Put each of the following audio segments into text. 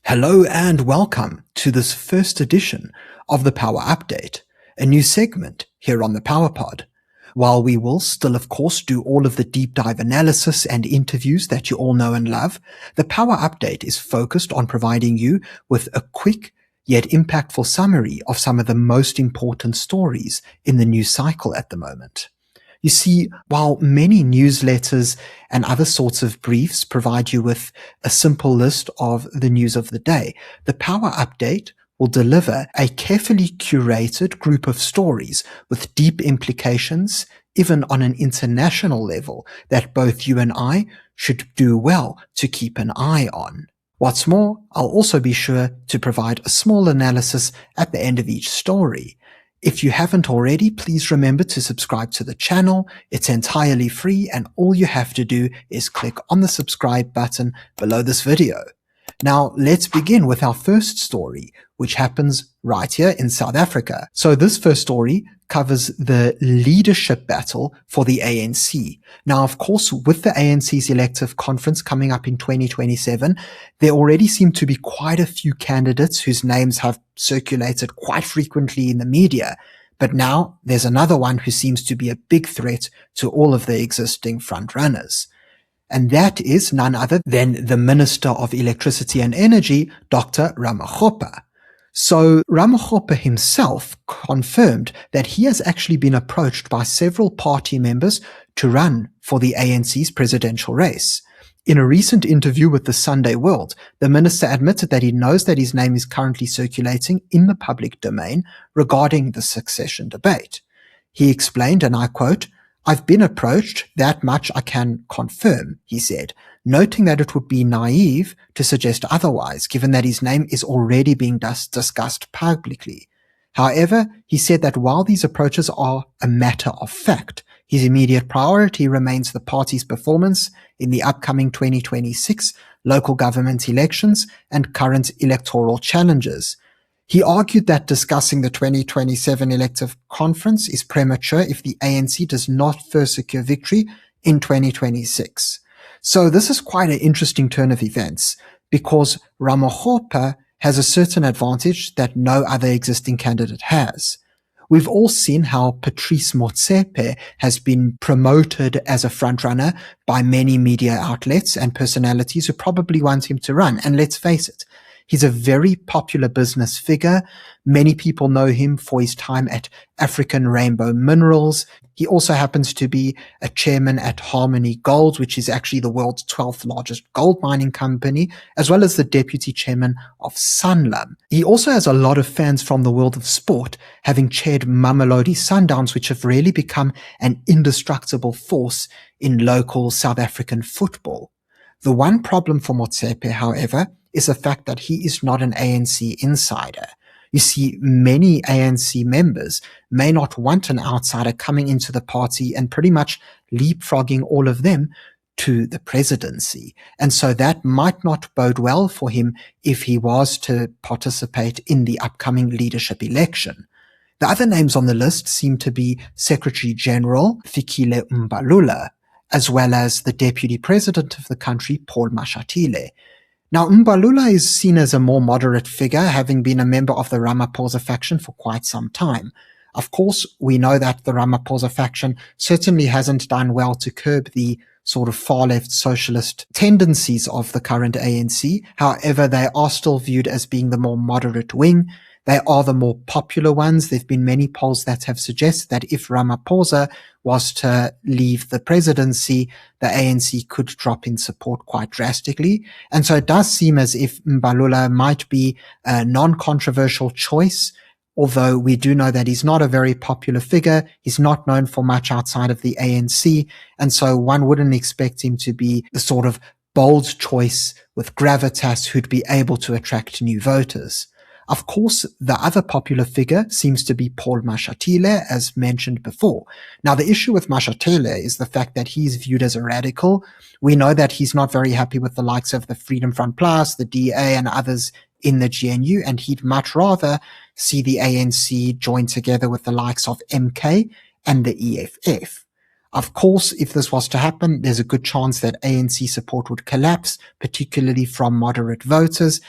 Hello and welcome to this first edition of the Power Update, a new segment here on the Power Pod. While we will still, of course, do all of the deep dive analysis and interviews that you all know and love, the Power Update is focused on providing you with a quick yet impactful summary of some of the most important stories in the news cycle at the moment. You see, while many newsletters and other sorts of briefs provide you with a simple list of the news of the day, the Power Update will deliver a carefully curated group of stories with deep implications, even on an international level, that both you and I should do well to keep an eye on. What's more, I'll also be sure to provide a small analysis at the end of each story. If you haven't already, please remember to subscribe to the channel. It's entirely free and all you have to do is click on the subscribe button below this video. Now, let's begin with our first story, which happens right here in South Africa. So this first story covers the leadership battle for the ANC. Now, of course, with the ANC's elective conference coming up in 2027, there already seem to be quite a few candidates whose names have circulated quite frequently in the media. But now there's another one who seems to be a big threat to all of the existing frontrunners. And that is none other than the Minister of Electricity and Energy, Dr. Ramokgopa. So Ramokgopa himself confirmed that he has actually been approached by several party members to run for the ANC's presidential race. In a recent interview with the Sunday World, the minister admitted that he knows that his name is currently circulating in the public domain regarding the succession debate. He explained, and I quote, "I've been approached, that much I can confirm," he said, noting that it would be naive to suggest otherwise, given that his name is already being discussed publicly. However, he said that while these approaches are a matter of fact, his immediate priority remains the party's performance in the upcoming 2026 local government elections and current electoral challenges. He argued that discussing the 2027 elective conference is premature if the ANC does not first secure victory in 2026. So this is quite an interesting turn of events because Ramokgopa has a certain advantage that no other existing candidate has. We've all seen how Patrice Motsepe has been promoted as a frontrunner by many media outlets and personalities who probably want him to run. And let's face it, he's a very popular business figure. Many people know him for his time at African Rainbow Minerals. He also happens to be a chairman at Harmony Gold, which is actually the world's 12th largest gold mining company, as well as the deputy chairman of Sanlam. He also has a lot of fans from the world of sport, having chaired Mamelodi Sundowns, which have really become an indestructible force in local South African football. The one problem for Motsepe, however, is the fact that he is not an ANC insider. You see, many ANC members may not want an outsider coming into the party and pretty much leapfrogging all of them to the presidency. And so that might not bode well for him if he was to participate in the upcoming leadership election. The other names on the list seem to be Secretary General Fikile Mbalula, as well as the Deputy President of the country, Paul Mashatile. Now, Mbalula is seen as a more moderate figure, having been a member of the Ramaphosa faction for quite some time. Of course, we know that the Ramaphosa faction certainly hasn't done well to curb the sort of far-left socialist tendencies of the current ANC. However, they are still viewed as being the more moderate wing. They are the more popular ones. There have been many polls that have suggested that if Ramaphosa was to leave the presidency, the ANC could drop in support quite drastically. And so it does seem as if Mbalula might be a non-controversial choice, although we do know that he's not a very popular figure. He's not known for much outside of the ANC. And so one wouldn't expect him to be the sort of bold choice with gravitas who'd be able to attract new voters. Of course, the other popular figure seems to be Paul Mashatile, as mentioned before. Now, the issue with Mashatile is the fact that he's viewed as a radical. We know that he's not very happy with the likes of the Freedom Front Plus, the DA, and others in the GNU, and he'd much rather see the ANC join together with the likes of MK and the EFF. Of course, if this was to happen, there's a good chance that ANC support would collapse, particularly from moderate voters.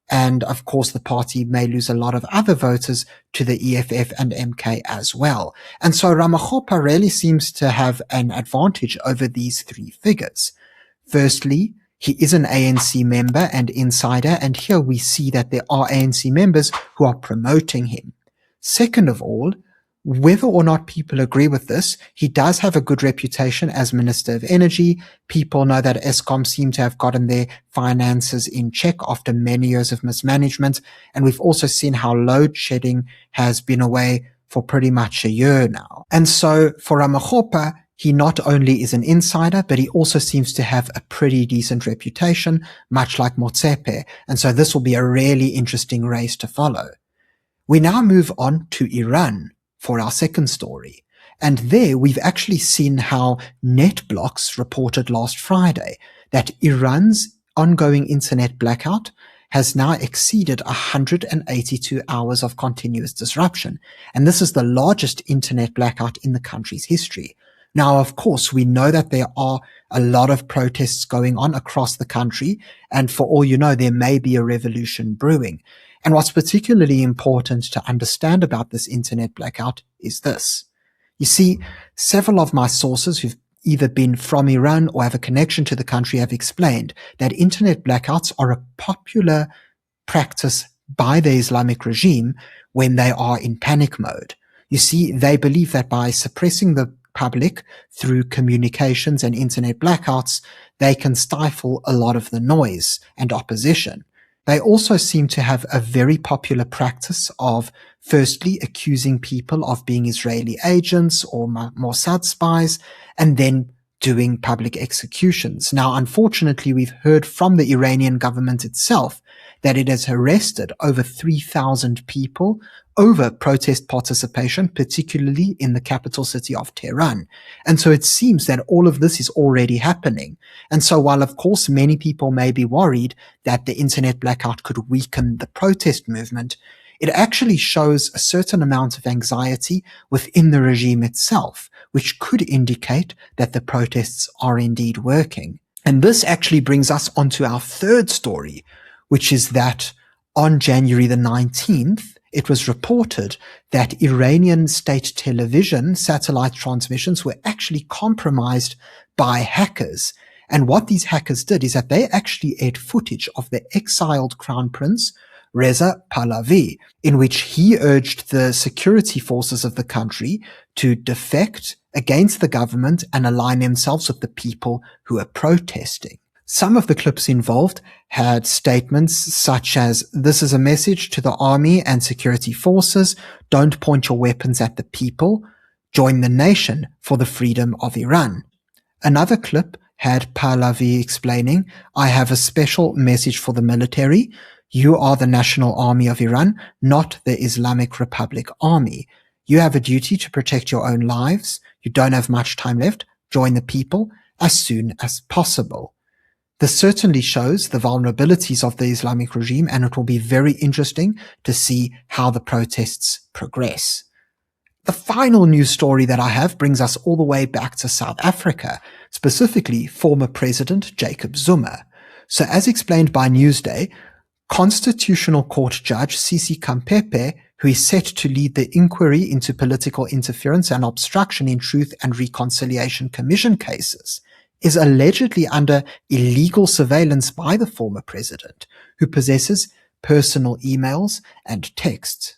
And of course, the party may lose a lot of other voters to the EFF and MK as well. And so Ramaphosa really seems to have an advantage over these three figures. Firstly, he is an ANC member and insider, and here we see that there are ANC members who are promoting him. Second of all, whether or not people agree with this, he does have a good reputation as Minister of Energy. People know that Eskom seem to have gotten their finances in check after many years of mismanagement. And we've also seen how load shedding has been away for pretty much a year now. And so for Ramaphosa, he not only is an insider, but he also seems to have a pretty decent reputation, much like Motsepe. And so this will be a really interesting race to follow. We now move on to Iran for our second story. And there we've actually seen how NetBlocks reported last Friday that Iran's ongoing internet blackout has now exceeded 182 hours of continuous disruption. And this is the largest internet blackout in the country's history. Now, of course, we know that there are a lot of protests going on across the country, and for all you know, there may be a revolution brewing. And what's particularly important to understand about this internet blackout is this. You see, several of my sources who've either been from Iran or have a connection to the country have explained that internet blackouts are a popular practice by the Islamic regime when they are in panic mode. You see, they believe that by suppressing the public through communications and internet blackouts, they can stifle a lot of the noise and opposition. They also seem to have a very popular practice of firstly accusing people of being Israeli agents or Mossad spies, and then doing public executions. Now, unfortunately, we've heard from the Iranian government itself that it has arrested over 3,000 people over protest participation, particularly in the capital city of Tehran. And so it seems that all of this is already happening. And so while, of course, many people may be worried that the internet blackout could weaken the protest movement, it actually shows a certain amount of anxiety within the regime itself, which could indicate that the protests are indeed working. And this actually brings us onto our third story, which is that on January the 19th, it was reported that Iranian state television satellite transmissions were actually compromised by hackers. And what these hackers did is that they actually aired footage of the exiled crown prince, Reza Pahlavi, in which he urged the security forces of the country to defect against the government and align themselves with the people who are protesting. Some of the clips involved had statements such as, "This is a message to the army and security forces. Don't point your weapons at the people. Join the nation for the freedom of Iran." Another clip had Pahlavi explaining, "I have a special message for the military. You are the National Army of Iran, not the Islamic Republic Army. You have a duty to protect your own lives. You don't have much time left. Join the people as soon as possible." This certainly shows the vulnerabilities of the Islamic regime, and it will be very interesting to see how the protests progress. The final news story that I have brings us all the way back to South Africa, specifically former President Jacob Zuma. So as explained by Newsday, Constitutional Court Judge Sisi Kampepe, who is set to lead the inquiry into political interference and obstruction in Truth and Reconciliation Commission cases, is allegedly under illegal surveillance by the former president, who possesses personal emails and texts.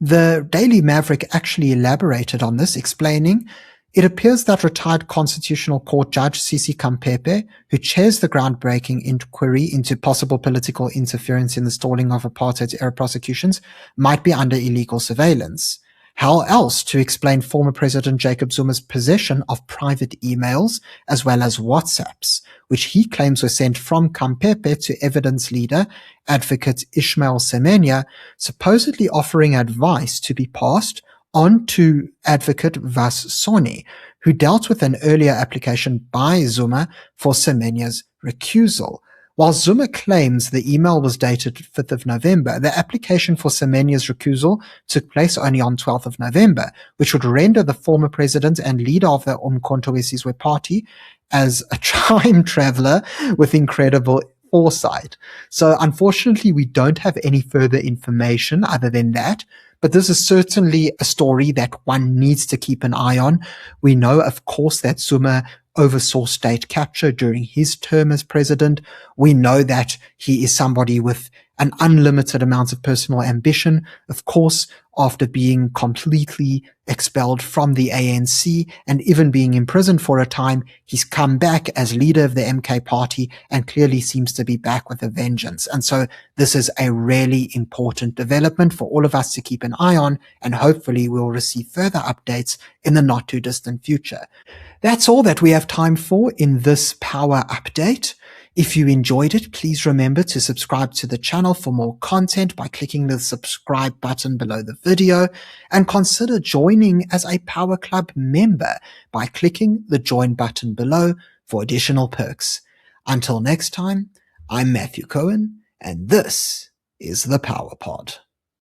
The Daily Maverick actually elaborated on this, explaining, "It appears that retired Constitutional Court Judge Sisi Kampepe, who chairs the groundbreaking inquiry into possible political interference in the stalling of apartheid-era prosecutions, might be under illegal surveillance. How else to explain former President Jacob Zuma's possession of private emails as well as WhatsApps, which he claims were sent from Kampepe to evidence leader, advocate Ismail Semenya, supposedly offering advice to be passed on to advocate Vas Soni, who dealt with an earlier application by Zuma for Semenya's recusal." While Zuma claims the email was dated 5th of November, the application for Semenya's recusal took place only on 12th of November, which would render the former president and leader of the Umkhonto we Sizwe party as a time traveler with incredible foresight. So unfortunately, we don't have any further information other than that. But this is certainly a story that one needs to keep an eye on. We know, of course, that Zuma oversaw state capture during his term as president. We know that he is somebody with an unlimited amount of personal ambition. Of course, after being completely expelled from the ANC and even being imprisoned for a time, he's come back as leader of the MK party and clearly seems to be back with a vengeance. And so this is a really important development for all of us to keep an eye on, and hopefully we'll receive further updates in the not too distant future. That's all that we have time for in this power update. If you enjoyed it, please remember to subscribe to the channel for more content by clicking the subscribe button below the video, and consider joining as a Power Club member by clicking the join button below for additional perks. Until next time, I'm Matthew Cohen, and this is the Power Pod.